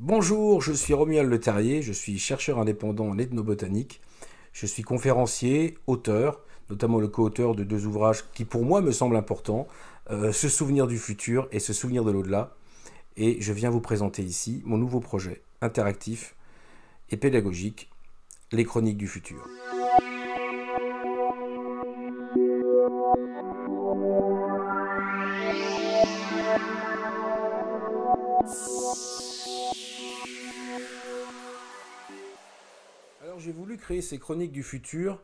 Bonjour, je suis Romuald Le Terrier, je suis chercheur indépendant en ethnobotanique. Je suis conférencier, auteur, notamment le co-auteur de deux ouvrages qui pour moi me semblent importants, Se souvenir du futur et Se souvenir de l'au-delà. Et je viens vous présenter ici mon nouveau projet interactif et pédagogique, Les Chroniques du futur. Alors j'ai voulu créer ces Chroniques du futur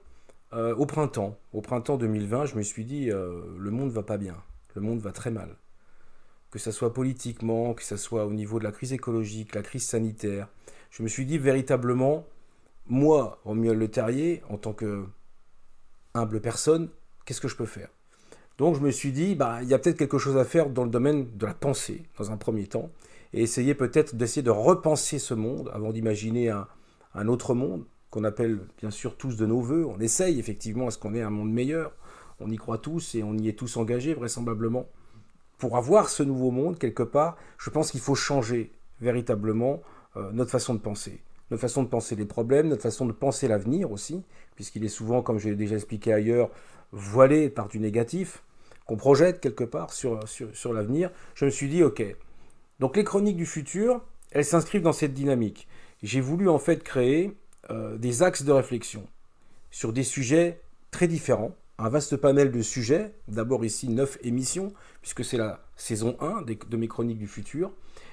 au printemps. Au printemps 2020, je me suis dit, le monde va pas bien, le monde va très mal. Que ce soit politiquement, que ce soit au niveau de la crise écologique, la crise sanitaire. Je me suis dit véritablement, moi, Romuald Le Terrier, en tant que humble personne, qu'est-ce que je peux faire? Donc je me suis dit, bah, il y a peut-être quelque chose à faire dans le domaine de la pensée, dans un premier temps, et essayer peut-être d'essayer de repenser ce monde avant d'imaginer un autre monde, qu'on appelle bien sûr tous de nos voeux. On essaye effectivement à ce qu'on ait un monde meilleur, on y croit tous et on y est tous engagés vraisemblablement. Pour avoir ce nouveau monde, quelque part, je pense qu'il faut changer véritablement notre façon de penser. Notre façon de penser les problèmes, notre façon de penser l'avenir aussi, puisqu'il est souvent, comme je l'ai déjà expliqué ailleurs, voilé par du négatif, qu'on projette quelque part sur l'avenir. Je me suis dit, ok, donc les chroniques du futur, elles s'inscrivent dans cette dynamique. J'ai voulu en fait créer des axes de réflexion sur des sujets très différents, un vaste panel de sujets, d'abord ici 9 émissions, puisque c'est la saison 1 de mes chroniques du futur.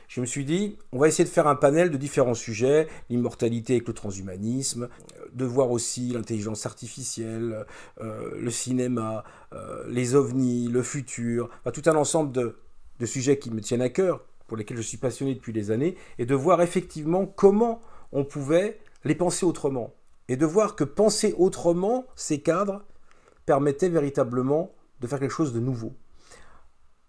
Je me suis dit, on va essayer de faire un panel de différents sujets, l'immortalité avec le transhumanisme, de voir aussi l'intelligence artificielle, le cinéma, les ovnis, le futur, enfin, tout un ensemble de sujets qui me tiennent à cœur, pour lesquels je suis passionné depuis des années, et de voir effectivement comment on pouvait les penser autrement. Et de voir que penser autrement, ces cadres, permettait véritablement de faire quelque chose de nouveau.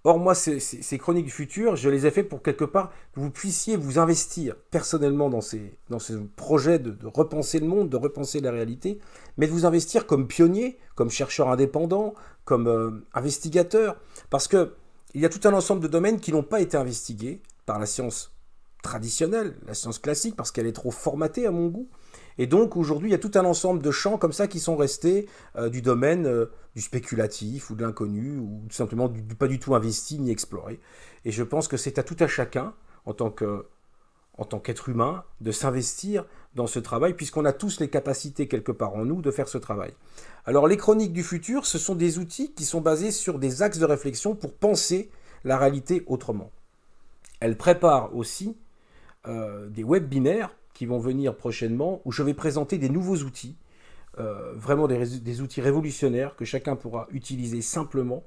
Or, moi, ces chroniques du futur, je les ai fait pour quelque part que vous puissiez vous investir personnellement dans ces projets de repenser le monde, de repenser la réalité, mais de vous investir comme pionnier, comme chercheur indépendant, comme investigateur, parce que il y a tout un ensemble de domaines qui n'ont pas été investigués par la science traditionnelle, la science classique, parce qu'elle est trop formatée à mon goût. Et donc aujourd'hui, il y a tout un ensemble de champs comme ça qui sont restés du domaine du spéculatif ou de l'inconnu, ou tout simplement pas du tout investi ni exploré. Et je pense que c'est à tout à chacun, en tant qu'être humain, de s'investir dans ce travail, puisqu'on a tous les capacités quelque part en nous de faire ce travail. Alors les chroniques du futur, ce sont des outils qui sont basés sur des axes de réflexion pour penser la réalité autrement. Elles préparent aussi des webinaires qui vont venir prochainement, où je vais présenter des nouveaux outils, vraiment des outils révolutionnaires que chacun pourra utiliser simplement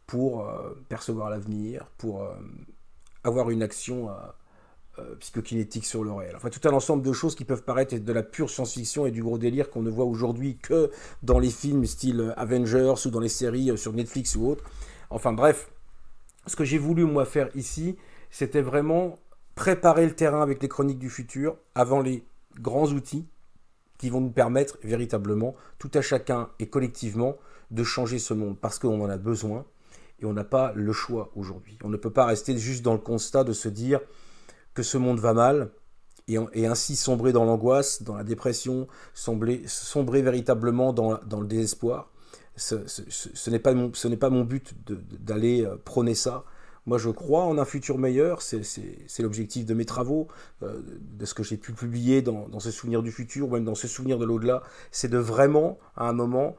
pour percevoir l'avenir, pour avoir une action psychokinétique sur le réel. Enfin, tout un ensemble de choses qui peuvent paraître de la pure science-fiction et du gros délire qu'on ne voit aujourd'hui que dans les films style Avengers ou dans les séries sur Netflix ou autres. Enfin bref, ce que j'ai voulu moi faire ici, c'était vraiment préparer le terrain avec les chroniques du futur avant les grands outils qui vont nous permettre véritablement, tout à chacun et collectivement, de changer ce monde parce qu'on en a besoin et on n'a pas le choix aujourd'hui. On ne peut pas rester juste dans le constat de se dire que ce monde va mal et ainsi sombrer dans l'angoisse, dans la dépression, sombrer véritablement dans le désespoir. Ce n'est pas mon but d'aller prôner ça. Moi, je crois en un futur meilleur, c'est l'objectif de mes travaux, de ce que j'ai pu publier dans ce souvenir du futur, ou même dans ce souvenir de l'au-delà, c'est de vraiment, à un moment,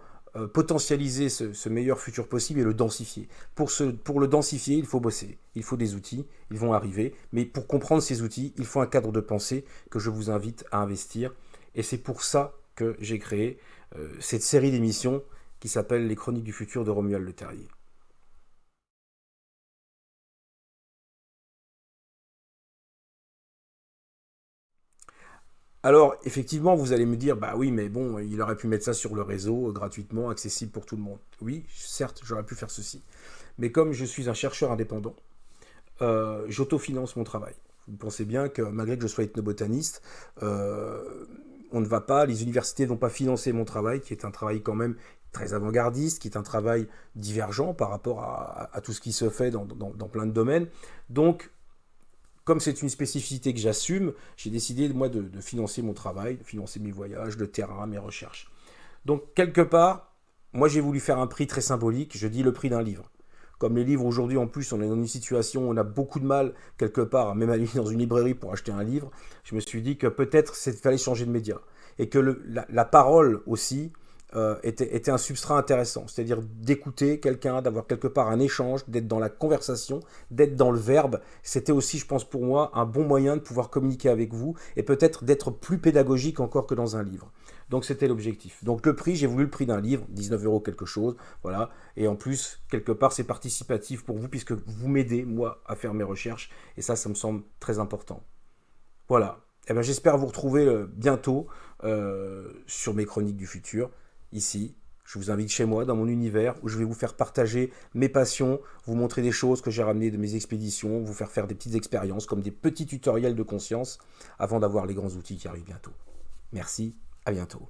potentialiser ce meilleur futur possible et le densifier. Pour le densifier, il faut bosser, il faut des outils, ils vont arriver, mais pour comprendre ces outils, il faut un cadre de pensée que je vous invite à investir, et c'est pour ça que j'ai créé cette série d'émissions qui s'appelle Les Chroniques du futur de Romuald Le Terrier. Alors, effectivement, vous allez me dire, bah oui, mais bon, il aurait pu mettre ça sur le réseau, gratuitement, accessible pour tout le monde. Oui, certes, j'aurais pu faire ceci. Mais comme je suis un chercheur indépendant, j'autofinance mon travail. Vous pensez bien que malgré que je sois ethnobotaniste, on ne va pas, les universités ne vont pas financer mon travail, qui est un travail quand même très avant-gardiste, qui est un travail divergent par rapport à tout ce qui se fait dans plein de domaines. Donc, comme c'est une spécificité que j'assume, j'ai décidé, moi, de financer mon travail, de financer mes voyages, le terrain, mes recherches. Donc, quelque part, moi, j'ai voulu faire un prix très symbolique. Je dis le prix d'un livre. Comme les livres, aujourd'hui, en plus, on est dans une situation où on a beaucoup de mal, quelque part, même aller dans une librairie pour acheter un livre. Je me suis dit que peut-être il fallait changer de média. Et que la parole aussi était un substrat intéressant. C'est-à-dire d'écouter quelqu'un, d'avoir quelque part un échange, d'être dans la conversation, d'être dans le verbe. C'était aussi, je pense, pour moi, un bon moyen de pouvoir communiquer avec vous et peut-être d'être plus pédagogique encore que dans un livre. Donc c'était l'objectif. Donc le prix, j'ai voulu le prix d'un livre, 19 € quelque chose, voilà. Et en plus, quelque part, c'est participatif pour vous puisque vous m'aidez, moi, à faire mes recherches. Et ça me semble très important. Voilà. Eh ben, j'espère vous retrouver bientôt sur mes chroniques du futur, ici. Je vous invite chez moi, dans mon univers, où je vais vous faire partager mes passions, vous montrer des choses que j'ai ramenées de mes expéditions, vous faire des petites expériences, comme des petits tutoriels de conscience, avant d'avoir les grands outils qui arrivent bientôt. Merci, à bientôt.